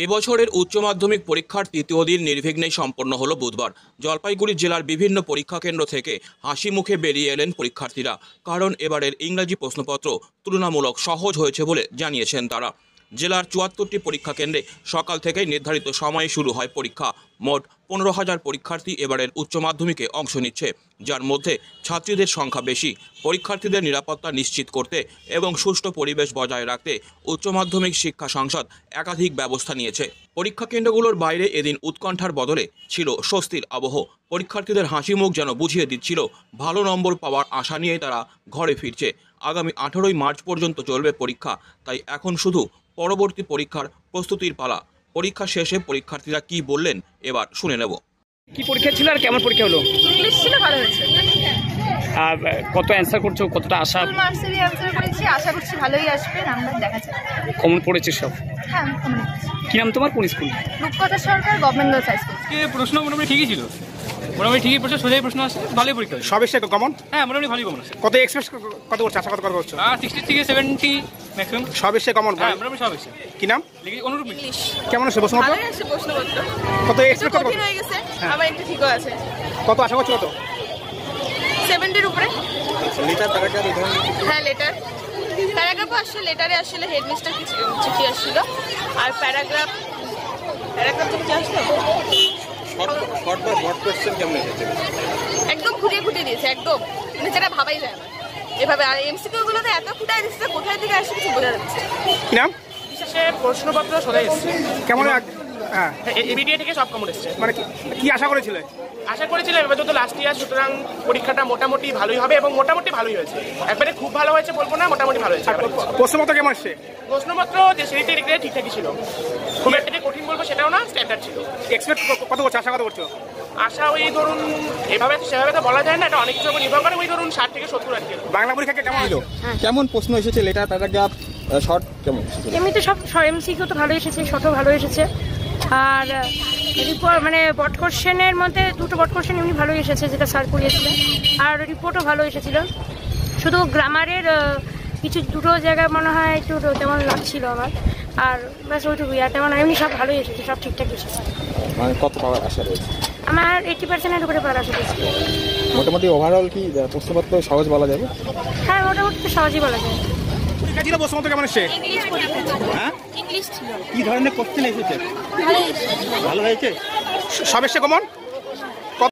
এবছরের উচ্চ মাধ্যমিক পরীক্ষার তৃতীয় দিন নির্বিঘ্নে সম্পন্ন হলো বুধবার। জলপাইগুড়ি জেলার বিভিন্ন পরীক্ষা কেন্দ্র থেকে হাসি মুখে বেরিয়ে এলেন পরীক্ষার্থীরা, কারণ এবারের ইংরাজি প্রশ্নপত্র তুলনামূলক সহজ হয়েছে বলে জানিয়েছেন তারা। জেলার ৭৪টি পরীক্ষা কেন্দ্রে সকাল থেকেই নির্ধারিত সময়ে শুরু হয় পরীক্ষা। মোট ১৫,০০০ পরীক্ষার্থী এবারের উচ্চ মাধ্যমিকে অংশ নিচ্ছে, যার মধ্যে ছাত্রীদের সংখ্যা বেশি। পরীক্ষার্থীদের নিরাপত্তা নিশ্চিত করতে এবং সুষ্ঠু পরিবেশ বজায় রাখতে উচ্চ মাধ্যমিক শিক্ষা সংসদ একাধিক ব্যবস্থা নিয়েছে। পরীক্ষা কেন্দ্রগুলোর বাইরে এদিন উৎকণ্ঠার বদলে ছিল স্বস্তির আবহ। পরীক্ষার্থীদের হাসি মুখ যেন বুঝিয়ে দিচ্ছিল ভালো নম্বর পাওয়ার আশা নিয়ে তারা ঘরে ফিরছে। আগামী ১৮ই মার্চ পর্যন্ত চলবে পরীক্ষা, তাই এখন শুধু পরবর্তী পরীক্ষার প্রস্তুতির পালা। পরীক্ষা শেষে পরীক্ষার্থীরা কি বললেন এবার শুনে নেব। কি পরীক্ষা ছিল আর কেমন পরীক্ষা হলো? ইংলিশ ছিল, ভালো হয়েছে। আর কত অ্যান্সার করছো, কতটা আশা? ফুল মার্কসেরই অ্যান্সার করেছি, আশা করছি ভালোই আসবে, নাম্বার দেখা যাবে। কমন পড়েছে সব? হ্যাঁ, কমন পড়েছে। কি নাম তোমার, কোন স্কুল? রূপকথা সরকার, গভর্নমেন্ট গার্লস হাই স্কুল। প্রশ্ন মোটামুটি ঠিকই ছিল, মোটামুটি ঠিকই প্রশ্ন, সোজাই প্রশ্ন আসছে, ভালোই পরীক্ষা হয়েছে। সব এসে কমন? হ্যাঁ, মোটামুটি ভালোই কমন আছে। কত এক্সপেক্ট কত করছো, আশা কত করছো? 60 থেকে 70 ম্যাক্সিমাম। সব এসে কমন? হ্যাঁ, মোটামুটি সব এসে। কি নাম? অনুরূপ। ইংলিশ কেমন আছে প্রশ্নপত্র? ভালোই আছে প্রশ্নপত্র, কত একটু এক্সপেক্ট কঠিন হয়ে গেছে, আবার একটু ঠিকও আছে। কত আশা করছো? কত? 70-এর উপরে। লিটার প্যারাগ্রাফ এই ধরনের? হ্যাঁ, প্যারাগ্রাফও আসছে, লেটারে আসলে হেডমিস্টার কিছু চিঠি আসছিল, আর প্যারাগ্রাফ তো কিছু আসলো। শর্ট বা ব্রড কোশ্চেন কেমন এসেছে? একদম খুঁটিয়ে দিয়েছে, একদম মানে যেটা ভাবাই যায় না এভাবে। আর এমসিকিউ গুলোতে এত খুঁটায় দিচ্ছে, কোথায় থেকে আসছে কিছু বোঝা যাচ্ছে। কি নাম? বিশেষে প্রশ্নপত্র সোজাই এসছে। কেমন? হ্যাঁ, এবিডিএ থেকে সব কমন এসছে। মানে কি আশা করেছিলে? আশা করেছিলাম এবার তো লাস্ট ইয়ার, সুতরাং পরীক্ষাটা মোটামুটি ভালোই হবে এবং মোটামুটি ভালোই হয়েছে। একবারে খুব ভালো হয়েছে বলবো না, মোটামুটি ভালো হয়েছে। প্রশ্নপত্র কেমন এসছে? প্রশ্নপত্র যে সিরিজে রেখে ঠিকঠাকই ছিল, খুব একটা যে কঠিন বলবো সেটাও না, স্ট্যান্ডার্ড ছিল। এক্সপেক্ট কত করছো, আশা কত করছো? আশা ওই ধরুন এভাবে সেভাবে তো বলা যায় না, এটা অনেক কিছু উপর নির্ভর করে, ওই ধরুন 60 থেকে 70 আর কি। বাংলা পরীক্ষা কেমন হলো? কেমন প্রশ্ন এসেছে, লেটার প্যারাগ্রাফ শর্ট কেমন? এমনিতে সব এমসিকিউ তো ভালো এসেছে, শর্টও ভালো এসেছে। আর রিপোর্ট মানে বট কোশ্চেনের মধ্যে দুটো বট কোশ্চেন এমনি ভালোই এসেছে, যেটা স্যার করিয়েছিলেন, আর রিপোর্টও ভালো এসেছিল। শুধু গ্রামারের কিছু দুটো জায়গায় মনে হয় একটু তেমন লাগছিল আমার, আর ব্যাস ওইটুকুই। আর তেমন এমনি সব ভালোই এসেছে, সব ঠিকঠাক এসেছে। মানে কত পাওয়ার আশা রয়েছে? আমার 80%-এর উপরে পাওয়ার আশা রয়েছে। মোটামুটি ওভারঅল কি প্রশ্নপত্র সহজ বলা যাবে? হ্যাঁ, মোটামুটি তো সহজই বলা যায়। পরীক্ষা ছিল, প্রশ্নপত্র কেমন এসছে? হ্যাঁ, ইংলিশ ছিল, কি ধরনের কোশ্চেন এসেছে? ভালো এসেছে। ভালো হয়েছে? সব এসে কমন?